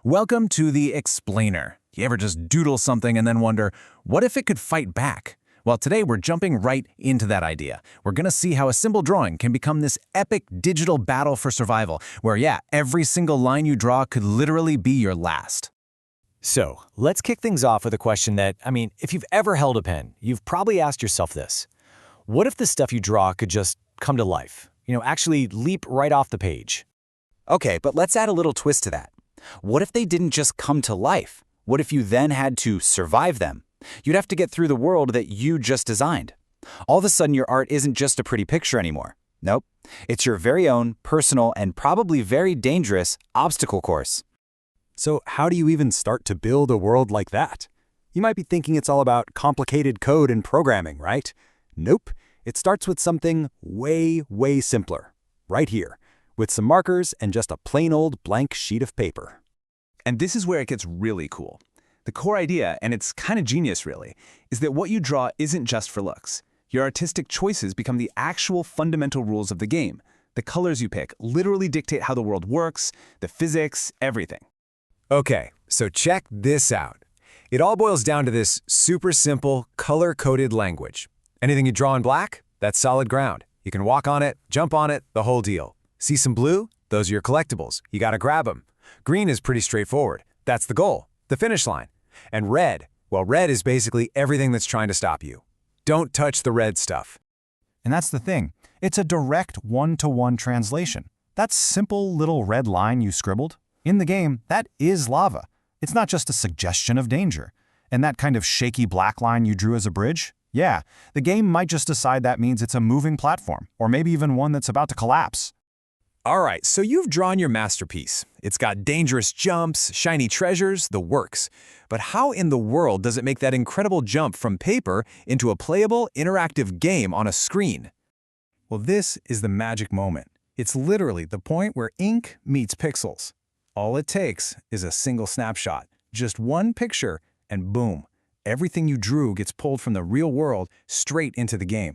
Welcome to the Explainer. You ever just doodle something and then wonder, what if it could fight back? Well, today we're jumping right into that idea. We're going to see how a simple drawing can become this epic digital battle for survival, where every single line you draw could literally be your last. So, let's kick things off with a question that, if you've ever held a pen, you've probably asked yourself this. What if the stuff you draw could just come to life? Actually leap right off the page? Okay, but let's add a little twist to that. What if they didn't just come to life? What if you then had to survive them? You'd have to get through the world that you just designed. All of a sudden, your art isn't just a pretty picture anymore. Nope. It's your very own, personal, and probably very dangerous obstacle course. So how do you even start to build a world like that? You might be thinking it's all about complicated code and programming, right? Nope. It starts with something way, way simpler. Right here, with some markers and just a plain old blank sheet of paper. And this is where it gets really cool. The core idea, and it's kind of genius really, is that what you draw isn't just for looks. Your artistic choices become the actual fundamental rules of the game. The colors you pick literally dictate how the world works, the physics, everything. Okay, so check this out. It all boils down to this super simple, color-coded language. Anything you draw in black, that's solid ground. You can walk on it, jump on it, the whole deal. See some blue? Those are your collectibles. You gotta grab them. Green is pretty straightforward. That's the goal, the finish line. And red, well, red is basically everything that's trying to stop you. Don't touch the red stuff. And that's the thing. It's a direct one-to-one translation. That simple little red line you scribbled, in the game, that is lava. It's not just a suggestion of danger. And that kind of shaky black line you drew as a bridge? Yeah, the game might just decide that means it's a moving platform, or maybe even one that's about to collapse. All right, so you've drawn your masterpiece. It's got dangerous jumps, shiny treasures, the works. But how in the world does it make that incredible jump from paper into a playable, interactive game on a screen? Well, this is the magic moment. It's literally the point where ink meets pixels. All it takes is a single snapshot, just one picture, and boom, everything you drew gets pulled from the real world straight into the game.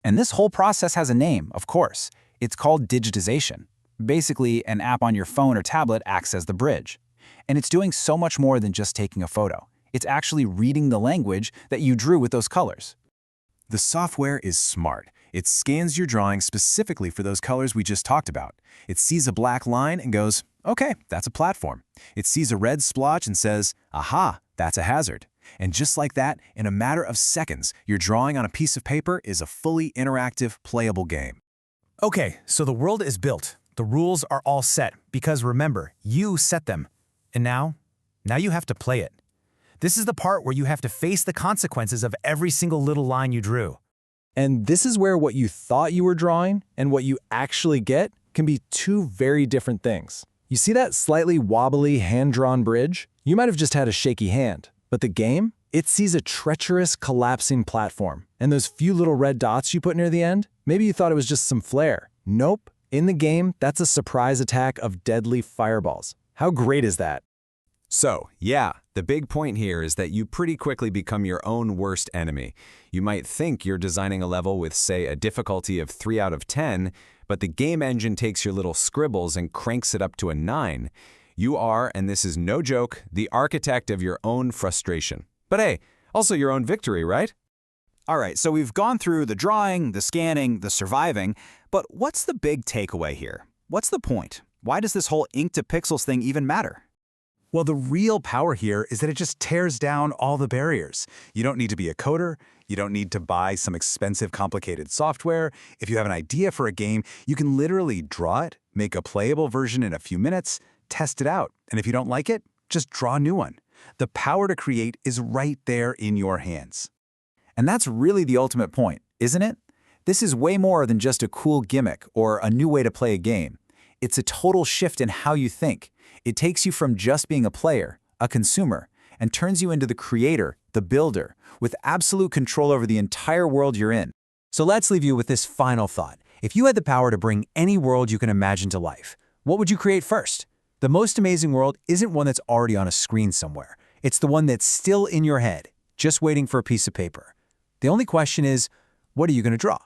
And this whole process has a name, of course. It's called digitization. Basically, an app on your phone or tablet acts as the bridge. And it's doing so much more than just taking a photo. It's actually reading the language that you drew with those colors. The software is smart. It scans your drawing specifically for those colors we just talked about. It sees a black line and goes, okay, that's a platform. It sees a red splotch and says, aha, that's a hazard. And just like that, in a matter of seconds, your drawing on a piece of paper is a fully interactive, playable game. Okay, so the world is built. The rules are all set, because remember, you set them. And now you have to play it. This is the part where you have to face the consequences of every single little line you drew. And this is where what you thought you were drawing and what you actually get can be two very different things. You see that slightly wobbly hand-drawn bridge? You might have just had a shaky hand. But the game? It sees a treacherous, collapsing platform. And those few little red dots you put near the end? Maybe you thought it was just some flair. Nope. In the game, that's a surprise attack of deadly fireballs. How great is that? So, the big point here is that you pretty quickly become your own worst enemy. You might think you're designing a level with, say, a difficulty of 3 out of 10, but the game engine takes your little scribbles and cranks it up to a 9. You are, and this is no joke, the architect of your own frustration. But hey, also your own victory, right? All right, so we've gone through the drawing, the scanning, the surviving, but what's the big takeaway here? What's the point? Why does this whole ink to pixels thing even matter? Well, the real power here is that it just tears down all the barriers. You don't need to be a coder. You don't need to buy some expensive, complicated software. If you have an idea for a game, you can literally draw it, make a playable version in a few minutes, test it out. And if you don't like it, just draw a new one. The power to create is right there in your hands. And that's really the ultimate point, isn't it? This is way more than just a cool gimmick or a new way to play a game. It's a total shift in how you think. It takes you from just being a player, a consumer, and turns you into the creator, the builder, with absolute control over the entire world you're in. So let's leave you with this final thought. If you had the power to bring any world you can imagine to life, what would you create first? The most amazing world isn't one that's already on a screen somewhere. It's the one that's still in your head, just waiting for a piece of paper. The only question is, what are you going to draw?